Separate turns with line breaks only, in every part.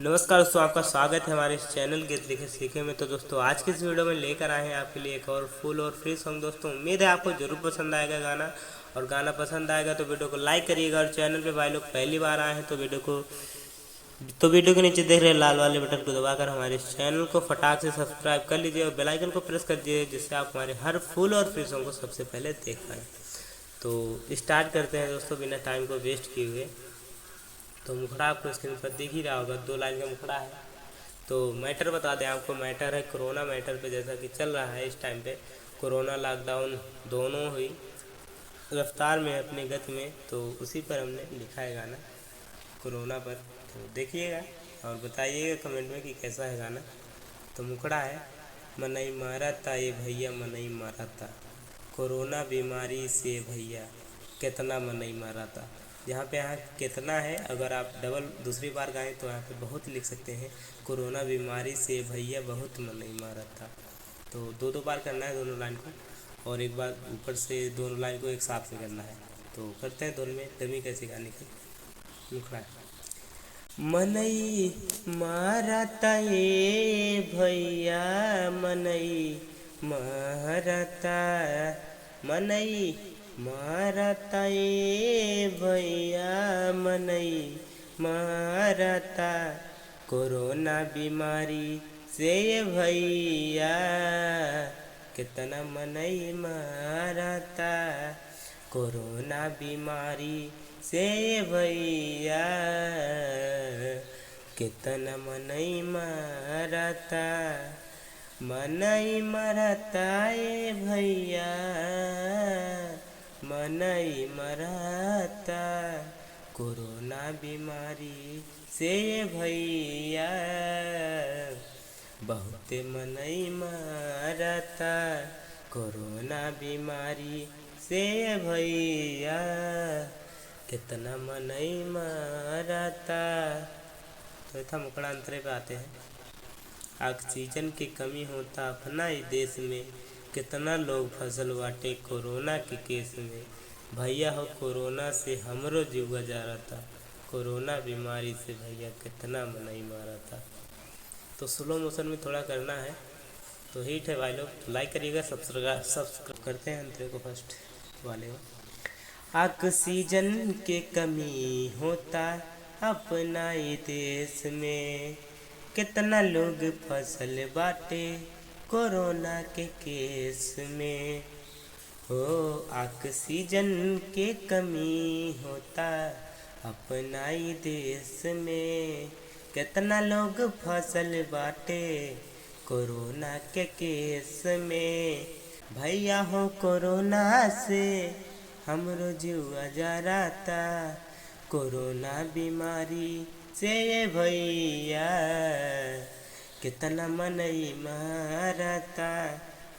नमस्कार दोस्तों, आपका स्वागत है हमारे इस चैनल के लिखे सीखे में। तो दोस्तों आज की इस वीडियो में लेकर आए हैं आपके लिए एक और फुल और फ्री सॉन्ग। दोस्तों उम्मीद है आपको जरूर पसंद आएगा गाना, और गाना पसंद आएगा तो वीडियो को लाइक करिएगा। और चैनल पे भाई लोग पहली बार आए हैं तो वीडियो के नीचे देख रहे लाल वाले बटन को दबाकर हमारे इस चैनल को फटाक से सब्सक्राइब कर लीजिए और बेल आइकन को प्रेस कर दीजिए, जिससे आप हमारे हर फुल और फ्री सॉन्ग को सबसे पहले देख पाएँ। तो स्टार्ट करते हैं दोस्तों बिना टाइम को वेस्ट किए हुए। तो मुखड़ा आपको स्क्रीन पर दिख ही रहा होगा, 2 लाइन का मुखड़ा है। तो मैटर बता दें आपको, मैटर है कोरोना मैटर पे, जैसा कि चल रहा है इस टाइम पे। कोरोना लॉकडाउन दोनों हुई रफ्तार में, अपनी गति में, तो उसी पर हमने लिखा है गाना कोरोना पर। तो देखिएगा और बताइएगा कमेंट में कि कैसा है गाना। तो मुखड़ा है, मनई मारा था ये भैया, मनई मारा था कोरोना बीमारी से भैया, कितना मनई मारा था। यहाँ कितना है, अगर आप डबल दूसरी बार गाएं तो यहाँ पे बहुत लिख सकते हैं। कोरोना बीमारी से भैया बहुत मनई मारा था। तो दो बार करना है दोनों लाइन को, और एक बार ऊपर से दोनों लाइन को एक साथ में करना है। तो करते हैं दोनों में डमी कैसे गाने की। मुखड़ा है, मनई मारा था ये भैया, मनई मारा था, मनई मारता ये भैया, मनई मारता कोरोना बीमारी से ये भैया, कितना मनई मारता कोरोना बीमारी से ये भैया, कितना मनई मारता, मनई मरता ये भैया, मनई मरता कोरोना बीमारी से भैया, बहुत मनई मरता कोरोना बीमारी से भैया, कितना मनई मरता। तो था मुकड़ा अंतरे पे आते हैं। ऑक्सीजन की कमी होता अपना ही देश में, कितना लोग फसल बाटे कोरोना के केस में, भैया हो कोरोना से हमरो जीव गुजारा था, कोरोना बीमारी से भैया कितना मनई मारा था। तो स्लो मोशन में थोड़ा करना है। तो हिट है भाई लोग, लाइक करिएगा, सब्सक्राइब करते हैं अंतरे को फर्स्ट वाले को। ऑक्सीजन के कमी होता अपना ही देश में, कितना लोग फसल बाटे कोरोना के केस में, हो ऑक्सीजन के कमी होता अपना ही देश में, कितना लोग फसल बाटे कोरोना के केस में, भैया हो कोरोना से हमरो जीवा जरा था, कोरोना बीमारी से भैया, कितना मनई मारता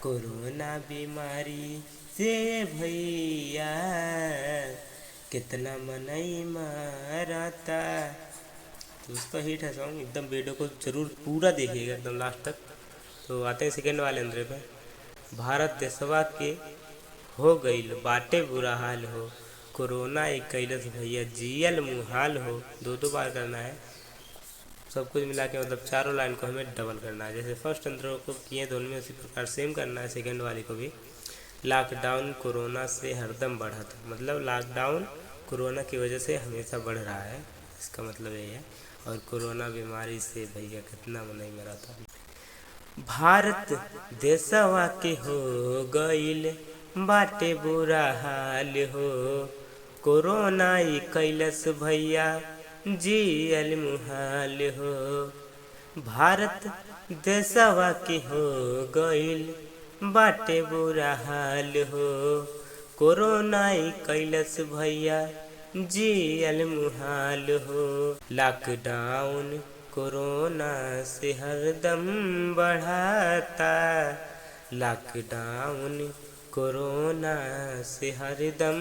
कोरोना बीमारी से भैया, कितना मनई मारता। तो उसका हिट है सॉन्ग, एकदम वीडियो को जरूर पूरा देखिएगा एकदम लास्ट तक। तो आते हैं सेकेंड वाले अंदर पे। भारत देशवा के हो गईल बाटे बुरा हाल हो, कोरोना एक कैलस भैया जियल मुहाल हो। दो बार करना है, सब कुछ मिला के, मतलब चारों लाइन को हमें डबल करना है। जैसे फर्स्ट अंतरों को किए दोनों में, उसी प्रकार सेम करना है सेकेंड वाले को भी। लॉकडाउन कोरोना से हरदम बढ़ा था, मतलब लॉकडाउन कोरोना की वजह से हमेशा बढ़ रहा है, इसका मतलब ये है। और कोरोना बीमारी से भैया कितना मनई मरा था। भारत देशवा के हो गईल बाटे बुरा हाल हो, कोरोना ही कैलस भैया जियल मुहाल हो। भारत देशवा के हो गईल बाटे बुरा हाल हो, कोरोना ही कैलस भैया जियल मुहाल हो। लॉकडाउन कोरोना से हरदम बढ़ाता, लॉकडाउन कोरोना से हरदम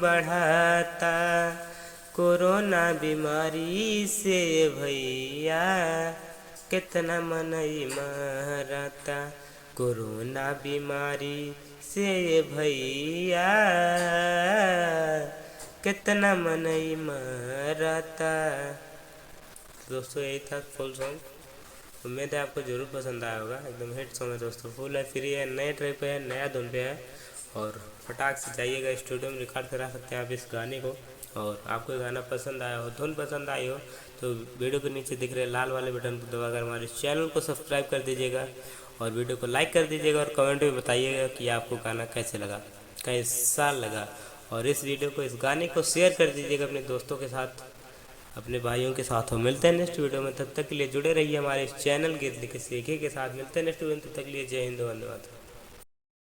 बढ़ाता, कोरोना बीमारी से भैया कितना मनई मारता, कोरोना बीमारी से भैया कितना मनई मारता। दोस्तों यही था फुल सॉन्ग। उम्मीद है आपको ज़रूर पसंद आया होगा। एकदम हिट सॉन्ग है दोस्तों, फुल है, फ्री है, नए ट्रैक पे है, नया धुन पे है। और फटाक से जाइएगा स्टूडियो में रिकॉर्ड करा सकते हैं आप इस गाने को। और आपको ये गाना पसंद आया हो, धुन पसंद आई हो, तो वीडियो के नीचे दिख रहे लाल वाले बटन को दबाकर हमारे चैनल को सब्सक्राइब कर दीजिएगा और वीडियो को लाइक कर दीजिएगा और कमेंट में बताइएगा कि आपको गाना कैसे लगा, कैसा लगा। और इस वीडियो को, इस गाने को शेयर कर दीजिएगा अपने दोस्तों के साथ, अपने भाइयों के साथ। हो मिलते हैं नेक्स्ट वीडियो में, तब तक के लिए जुड़े रहिए हमारे इस चैनल के किसी के साथ। मिलते हैं नेक्स्ट वीडियो में, तब तक के लिए जय हिंद, वंदे मातरम।